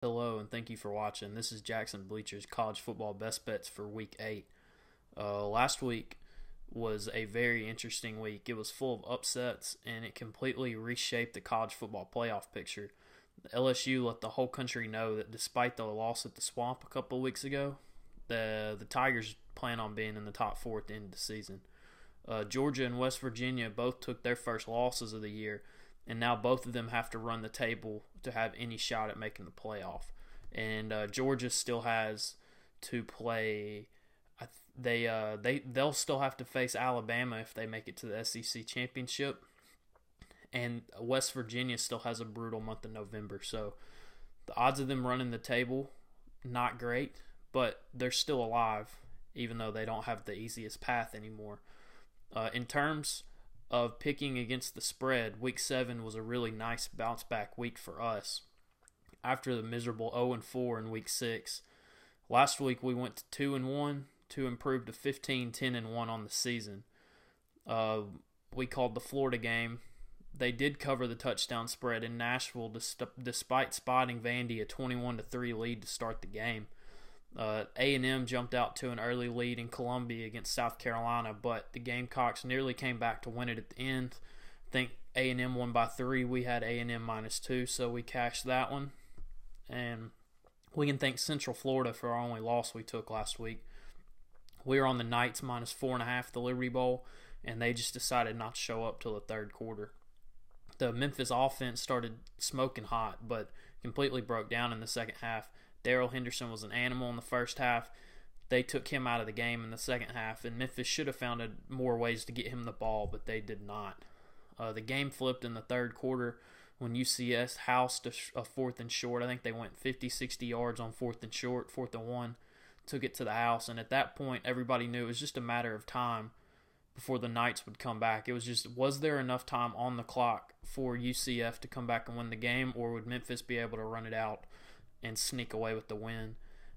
Hello, and thank you for watching. This is Jackson Bleacher's college football best bets for week 8. Last week was a very interesting week. It was full of upsets, and it completely reshaped the college football playoff picture. LSU let the whole country know that despite the loss at the Swamp a couple of weeks ago, the Tigers plan on being in the top 4 at the end of the season. Georgia and West Virginia both took their first losses of the year, and now both of them have to run the table to have any shot at making the playoff. And Georgia still has to play. They'll still have to face Alabama if they make it to the SEC championship, and West Virginia still has a brutal month of November. So the odds of them running the table, not great, but they're still alive, even though they don't have the easiest path anymore. In terms of picking against the spread, week 7 was a really nice bounce back week for us after the miserable 0-4 in week 6. Last week we went to 2-1 to improve to 15-10-1 on the season. We called the Florida game. They did cover the touchdown spread in Nashville despite spotting Vandy a 21-3 lead to start the game. A&M jumped out to an early lead in Columbia against South Carolina, but the Gamecocks nearly came back to win it at the end. I think A&M won by 3. We had A&M -2, so we cashed that one. And we can thank Central Florida for our only loss we took last week. We were on the Knights -4.5 at the Liberty Bowl, and they just decided not to show up till the third quarter. The Memphis offense started smoking hot, but completely broke down in the second half. Darrell Henderson was an animal in the first half. They took him out of the game in the second half, and Memphis should have found more ways to get him the ball, but they did not. The game flipped in the third quarter when UCS housed a 4th and short. I think they went 50, 60 yards on 4th and short, 4th and 1, took it to the house, and at that point everybody knew it was just a matter of time before the Knights would come back. It was just, was there enough time on the clock for UCF to come back and win the game, or would Memphis be able to run it out and sneak away with the win?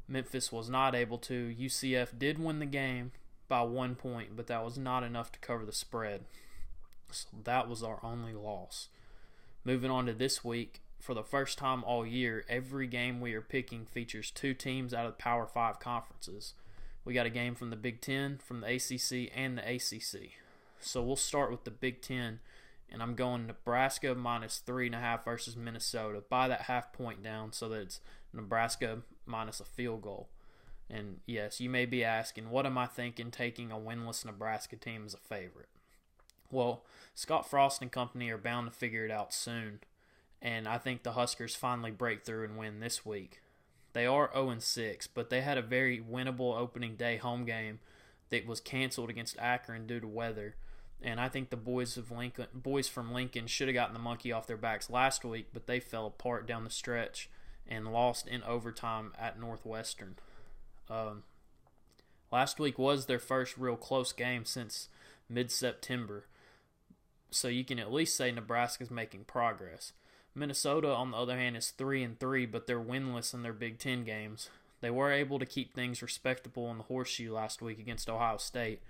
Memphis was not able to. UCF did win the game by 1 point, but that was not enough to cover the spread. So that was our only loss. Moving on to this week, for the first time all year, every game we are picking features 2 teams out of the Power 5 conferences. We got a game from the Big Ten, from the ACC, and the ACC. So we'll start with the Big Ten, and I'm going Nebraska -3.5 versus Minnesota. Buy that half point down so that it's Nebraska minus a field goal. And yes, you may be asking, what am I thinking taking a winless Nebraska team as a favorite? Well, Scott Frost and company are bound to figure it out soon, and I think the Huskers finally break through and win this week. They are 0-6, but they had a very winnable opening day home game that was canceled against Akron due to weather. And I think the boys from Lincoln should have gotten the monkey off their backs last week, but they fell apart down the stretch and lost in overtime at Northwestern. Last week was their first real close game since mid-September, so you can at least say Nebraska's making progress. Minnesota, on the other hand, is 3-3, but they're winless in their Big Ten games. They were able to keep things respectable in the Horseshoe last week against Ohio State,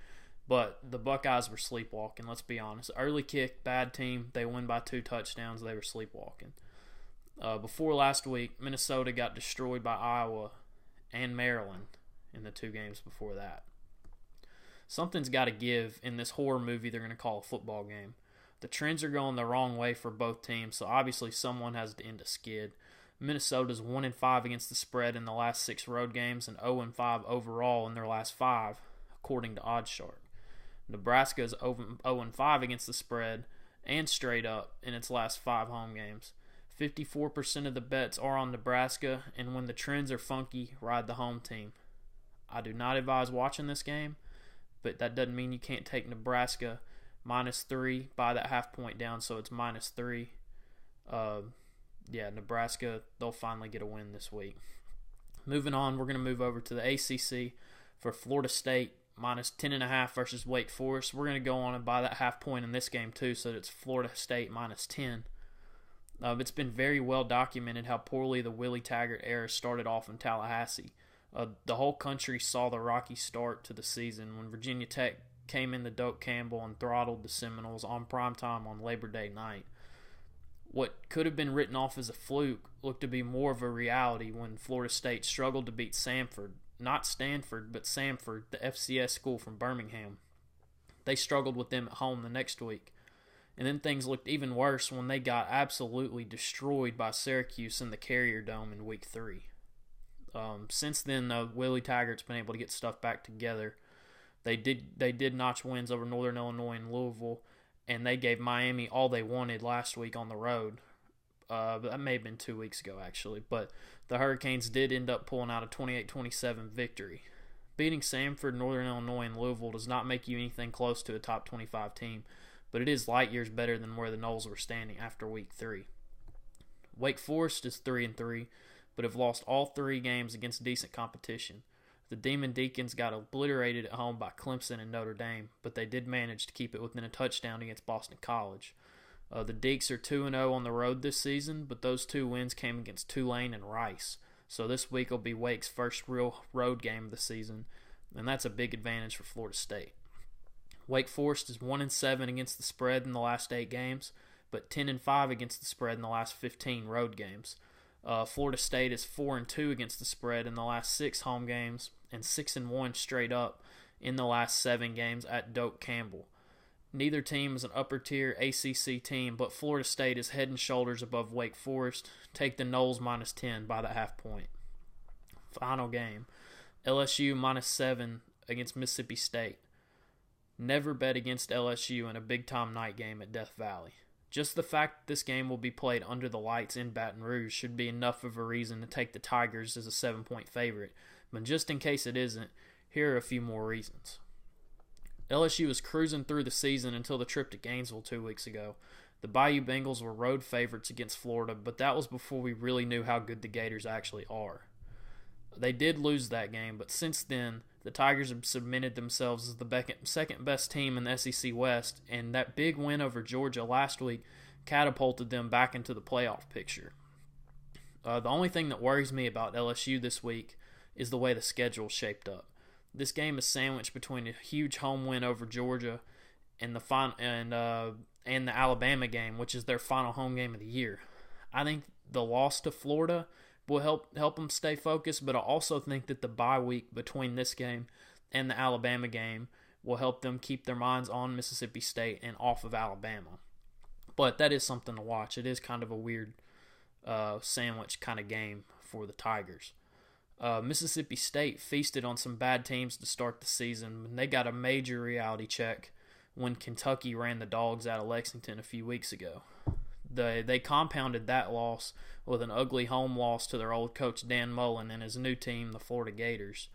but the Buckeyes were sleepwalking, let's be honest. Early kick, bad team. They win by 2 touchdowns. They were sleepwalking. Before last week, Minnesota got destroyed by Iowa and Maryland in the 2 games before that. Something's got to give in this horror movie they're going to call a football game. The trends are going the wrong way for both teams, so obviously someone has to end a skid. Minnesota's 1-5 against the spread in the last 6 road games and 0-5 overall in their last 5, according to OddsShark. Nebraska is 0-5 against the spread and straight up in its last 5 home games. 54% of the bets are on Nebraska, and when the trends are funky, ride the home team. I do not advise watching this game, but that doesn't mean you can't take Nebraska -3, buy that half point down so it's -3. Nebraska, they'll finally get a win this week. Moving on, we're going to move over to the ACC for Florida State -10.5 versus Wake Forest. We're going to go on and buy that half point in this game too, so that it's Florida State -10. It's been very well documented how poorly the Willie Taggart era started off in Tallahassee. The whole country saw the rocky start to the season when Virginia Tech came in the Doak Campbell and throttled the Seminoles on primetime on Labor Day night. What could have been written off as a fluke looked to be more of a reality when Florida State struggled to beat Samford. Not Stanford, but Samford, the FCS school from Birmingham. They struggled with them at home the next week. And then things looked even worse when they got absolutely destroyed by Syracuse in the Carrier Dome in Week 3. Since then, Willie Taggart's been able to get stuff back together. They did notch wins over Northern Illinois and Louisville, and they gave Miami all they wanted last week on the road. But that may have been 2 weeks ago, actually. But the Hurricanes did end up pulling out a 28-27 victory. Beating Samford, Northern Illinois, and Louisville does not make you anything close to a top 25 team, but it is light years better than where the Noles were standing after Week 3. Wake Forest is 3-3, but have lost all 3 games against decent competition. The Demon Deacons got obliterated at home by Clemson and Notre Dame, but they did manage to keep it within a touchdown against Boston College. The Deacs are 2-0 on the road this season, but those 2 wins came against Tulane and Rice. So this week will be Wake's first real road game of the season, and that's a big advantage for Florida State. Wake Forest is 1-7 against the spread in the last 8 games, but 10-5 against the spread in the last 15 road games. Florida State is 4-2 against the spread in the last 6 home games, and 6-1 straight up in the last 7 games at Doak Campbell. Neither team is an upper-tier ACC team, but Florida State is head and shoulders above Wake Forest. Take the Noles -10 by the half point. Final game, LSU -7 against Mississippi State. Never bet against LSU in a big-time night game at Death Valley. Just the fact that this game will be played under the lights in Baton Rouge should be enough of a reason to take the Tigers as a 7-point favorite. But just in case it isn't, here are a few more reasons. LSU was cruising through the season until the trip to Gainesville 2 weeks ago. The Bayou Bengals were road favorites against Florida, but that was before we really knew how good the Gators actually are. They did lose that game, but since then, the Tigers have cemented themselves as the second best team in the SEC West, and that big win over Georgia last week catapulted them back into the playoff picture. The only thing that worries me about LSU this week is the way the schedule shaped up. This game is sandwiched between a huge home win over Georgia and the Alabama game, which is their final home game of the year. I think the loss to Florida will help them stay focused, but I also think that the bye week between this game and the Alabama game will help them keep their minds on Mississippi State and off of Alabama. But that is something to watch. It is kind of a weird sandwich kind of game for the Tigers. Mississippi State feasted on some bad teams to start the season, and they got a major reality check when Kentucky ran the Dogs out of Lexington a few weeks ago. They compounded that loss with an ugly home loss to their old coach Dan Mullen and his new team, the Florida Gators.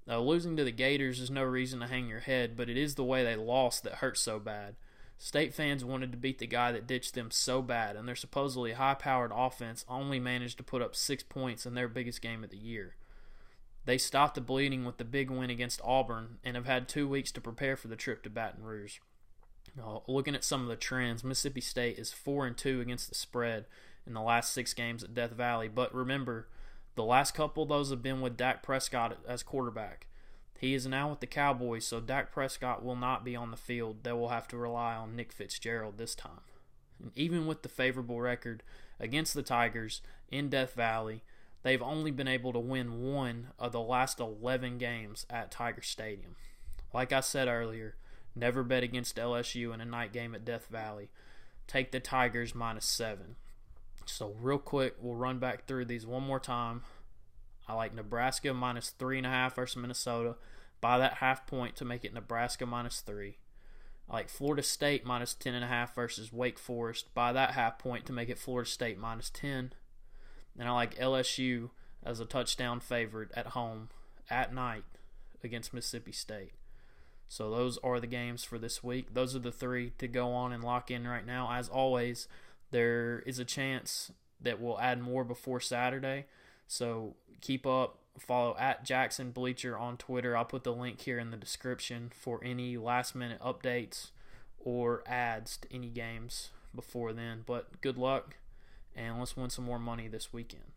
Losing to the Gators is no reason to hang your head, but it is the way they lost that hurts so bad. State fans wanted to beat the guy that ditched them so bad, and their supposedly high-powered offense only managed to put up 6 points in their biggest game of the year. They stopped the bleeding with the big win against Auburn and have had 2 weeks to prepare for the trip to Baton Rouge. Looking at some of the trends, Mississippi State is 4-2 against the spread in the last 6 games at Death Valley. But remember, the last couple of those have been with Dak Prescott as quarterback. He is now with the Cowboys, so Dak Prescott will not be on the field. They will have to rely on Nick Fitzgerald this time. And even with the favorable record against the Tigers in Death Valley, they've only been able to win 1 of the last 11 games at Tiger Stadium. Like I said earlier, never bet against LSU in a night game at Death Valley. Take the Tigers -7. So real quick, we'll run back through these one more time. I like Nebraska -3.5 versus Minnesota. Buy that half point to make it Nebraska -3. I like Florida State -10.5 versus Wake Forest. Buy that half point to make it Florida State -10. And I like LSU as a touchdown favorite at home at night against Mississippi State. So those are the games for this week. Those are the 3 to go on and lock in right now. As always, there is a chance that we'll add more before Saturday. So keep up. Follow at Jackson Bleacher on Twitter. I'll put the link here in the description for any last-minute updates or adds to any games before then. But good luck, and let's win some more money this weekend.